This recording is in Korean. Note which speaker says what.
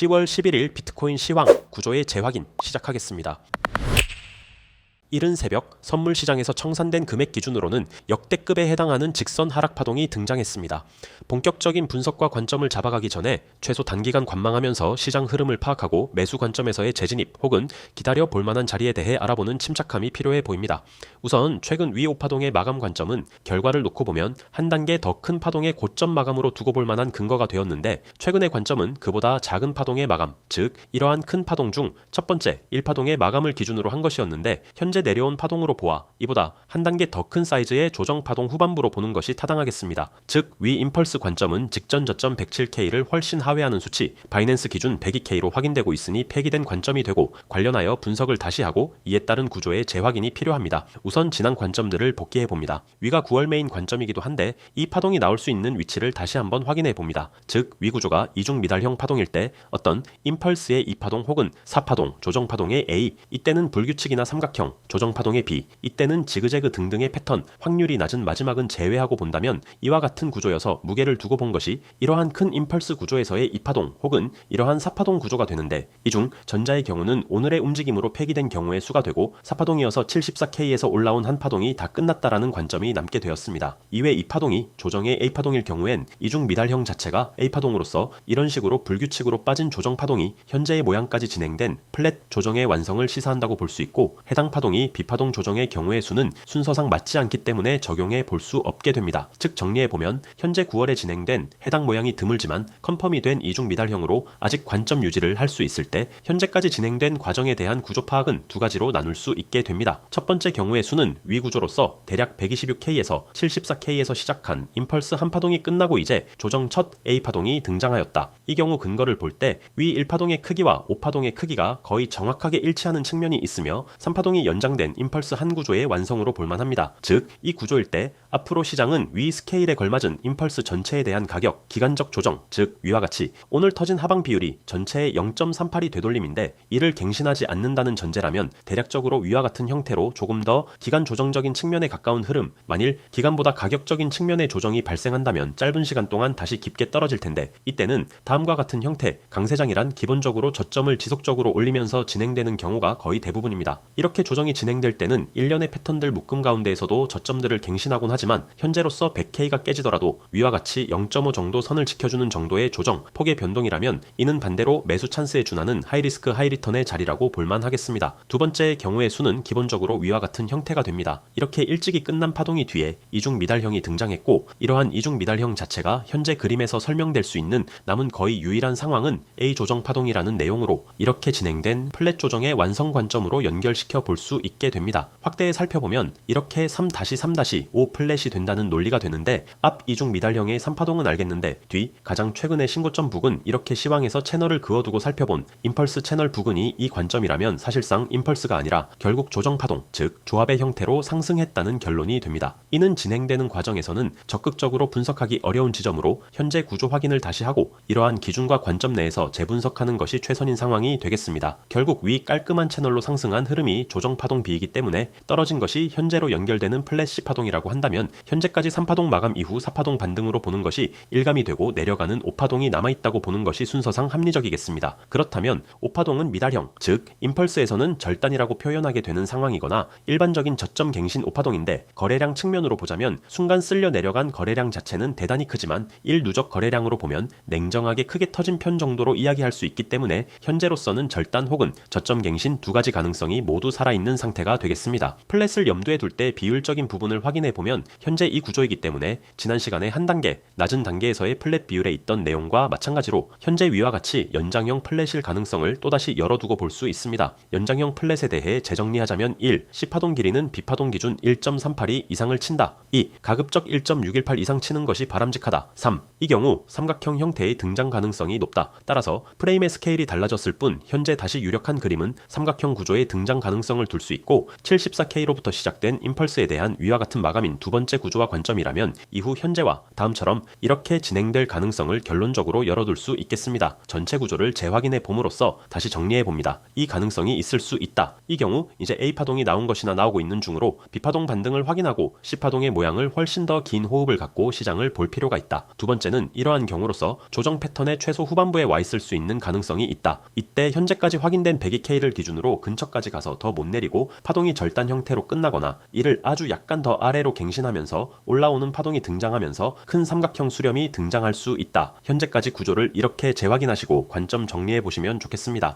Speaker 1: 10월 11일 비트코인 시황 구조의 재확인 시작하겠습니다. 이른 새벽 선물 시장에서 청산된 금액 기준으로는 역대급에 해당하는 직선 하락 파동이 등장했습니다. 본격적인 분석과 관점을 잡아가기 전에 최소 단기간 관망하면서 시장 흐름을 파악하고 매수 관점에서의 재진입 혹은 기다려 볼만한 자리에 대해 알아보는 침착함이 필요해 보입니다. 우선 최근 위 5파동의 마감 관점은 결과를 놓고 보면 한 단계 더 큰 파동의 고점 마감으로 두고 볼 만한 근거가 되었는데, 최근의 관점은 그보다 작은 파동의 마감, 즉 이러한 큰 파동 중 첫 번째 1파동의 마감을 기준으로 한 것이었는데, 현재 내려온 파동으로 보아 이보다 한 단계 더 큰 사이즈의 조정 파동 후반부로 보는 것이 타당하겠습니다. 즉 위 임펄스 관점은 직전 저점 107K를 훨씬 하회하는 수치, 바이낸스 기준 102K로 확인되고 있으니 폐기된 관점이 되고, 관련하여 분석을 다시 하고 이에 따른 구조의 재확인이 필요합니다. 우선 지난 관점들을 복기해봅니다. 위가 9월 메인 관점이기도 한데 이 파동이 나올 수 있는 위치를 다시 한번 확인해봅니다. 즉 위 구조가 이중 미달형 파동일 때 어떤 임펄스의 2파동 혹은 4파동, 조정파동의 A, 이때는 불규칙이나 삼각형, 조정파동의 B, 이때는 지그재그 등등의 패턴, 확률이 낮은 마지막은 제외하고 본다면 이와 같은 구조여서 무게를 두고 본 것이 이러한 큰 임펄스 구조에서의 2파동 혹은 이러한 4파동 구조가 되는데, 이 중 전자의 경우는 오늘의 움직임으로 폐기된 경우의 수가 되고 4파동이어서 74K에서 올라온 한 파동이 다 끝났다라는 관점이 남게 되었습니다. 이외 2파동이 조정의 A파동일 경우엔 이중 미달형 자체가 A파동으로서 이런 식으로 불규칙으로 빠진 조정파동이 현재의 모양까지 진행된 플랫 조정의 완성을 시사한다고 볼 수 있고, 해당 파동이 B파동 조정의 경우의 수는 순서상 맞지 않기 때문에 적용해 볼 수 없게 됩니다. 즉 정리해보면 현재 9월에 진행된 해당 모양이 드물지만 컨펌이 된 이중 미달형으로 아직 관점 유지를 할 수 있을 때, 현재까지 진행된 과정에 대한 구조 파악은 두 가지로 나눌 수 있게 됩니다. 첫 번째 경우의 수는 위 구조로서 대략 126K에서 74K에서 시작한 임펄스 한 파동이 끝나고 이제 조정 첫 A파동이 등장하였다. 이 경우 근거를 볼 때 위 1파동의 크기와 5파동의 크기가 거의 정확하게 일치하는 측면이 있으며 3파동이 연장된 임펄스 한 구조의 완성으로 볼만합니다. 즉 이 구조일 때 앞으로 시장은 위 스케일에 걸맞은 임펄스 전체에 대한 가격, 기간적 조정, 즉 위와 같이 오늘 터진 하방 비율이 전체의 0.38이 되돌림인데, 이를 갱신하지 않는다는 전제라면 대략적으로 위와 같은 형태로 조금 더 기간 조정적인 측면에 가까운 흐름, 만일 기간보다 가격적인 측면의 조정이 발생한다면 짧은 시간 동안 다시 깊게 떨어질 텐데, 이때는 다음과 같은 형태, 강세장이란 기본적으로 저점을 지속적으로 올리면서 진행되는 경우가 거의 대부분입니다. 이렇게 조정이 진행될 때는 일련의 패턴들 묶음 가운데에서도 저점들을 갱신하곤 하지만 현재로서 100K가 깨지더라도 위와 같이 0.5 정도 선을 지켜주는 정도의 조정, 폭의 변동이라면 이는 반대로 매수 찬스에 준하는 하이리스크 하이리턴의 자리라고 볼만하겠습니다. 두 번째 경우의 수는 기본적으로 위와 같은 형태가 됩니다. 이렇게 일찍이 끝난 파동이 뒤에 이중 미달형이 등장했고, 이러한 이중 미달형 자체가 현재 그림에서 설명될 수 있는 남은 거의 유일한 상황은 A 조정 파동이라는 내용으로 이렇게 진행된 플랫 조정의 완성 관점으로 연결시켜 볼 수 있게 됩니다. 확대해 살펴보면 이렇게 3-3-5 플랫이 된다는 논리가 되는데, 앞 이중 미달형의 3파동은 알겠는데 뒤 가장 최근의 신고점 부근, 이렇게 시황에서 채널을 그어두고 살펴본 임펄스 채널 부근이 이 관점이라면 사실상 임펄스가 아니라 결국 조정 파동, 즉 조합의 형태로 상승했다는 결론이 됩니다. 이는 진행되는 과정에서는 적극적으로 분석하기 어려운 지점으로 현재 구조 확인을 다시 하고 이러한 기준과 관점 내에서 재분석하는 것이 최선인 상황이 되겠습니다. 결국 위 깔끔한 채널로 상승한 흐름이 조정 파동 B이기 때문에 떨어진 것이 현재로 연결되는 플랫 C파동이라고 한다면 현재까지 3파동 마감 이후 4파동 반등으로 보는 것이 일감이 되고 내려가는 5파동이 남아있다고 보는 것이 순서상 합리적이겠습니다. 그렇다면 5파동은 미달형, 즉 임펄스에서는 절단이라고 표현하게 되는 상황이거나 일반적인 저점 갱신 5파동인데, 거래량 측면으로 보자면 순간 쓸려 내려간 거래량 자체는 대단히 크지만 일누적 거래량으로 보면 냉정하게 크게 터진 편 정도로 이야기할 수 있기 때문에 현재로서는 절단 혹은 저점 갱신 두 가지 가능성이 모두 살아있는 상태가 되겠습니다. 플랫을 염두에 둘 때 비율적인 부분을 확인해보면 현재 이 구조이기 때문에 지난 시간에 한 단계, 낮은 단계에서의 플랫 비율에 있던 내용과 마찬가지로 현재 위와 같이 연장형 플랫일 가능성을 또다시 열어두고 볼 수 있습니다. 연장형 플랫에 대해 재정리하자면 1. C파동 길이는 B파동 기준 1.38이 이상을 친다. 2. 가급적 1.618 이상 치는 것이 바람직하다. 3. 이 경우 삼각형 형태의 등장 가능성이 높다. 따라서 프레임의 스케일이 달라졌을 뿐 현재 다시 유력한 그림은 삼각형 구조의 등장 가능성을 둘 수 수 있고 74K로부터 시작된 임펄스에 대한 위와 같은 마감인 두 번째 구조와 관점이라면 이후 현재와 다음처럼 이렇게 진행될 가능성을 결론적으로 열어둘 수 있겠습니다. 전체 구조를 재확인해 봄으로써 다시 정리해 봅니다. 이 가능성이 있을 수 있다. 이 경우 이제 A파동이 나온 것이나 나오고 있는 중으로 B파동 반등을 확인하고 C파동의 모양을 훨씬 더 긴 호흡을 갖고 시장을 볼 필요가 있다. 두 번째는 이러한 경우로서 조정 패턴의 최소 후반부에 와 있을 수 있는 가능성이 있다. 이때 현재까지 확인된 102K를 기준으로 근처까지 가서 더 못 내리고 파동이 절단 형태로 끝나거나 이를 아주 약간 더 아래로 갱신하면서 올라오는 파동이 등장하면서 큰 삼각형 수렴이 등장할 수 있다. 현재까지 구조를 이렇게 재확인하시고 관점 정리해 보시면 좋겠습니다.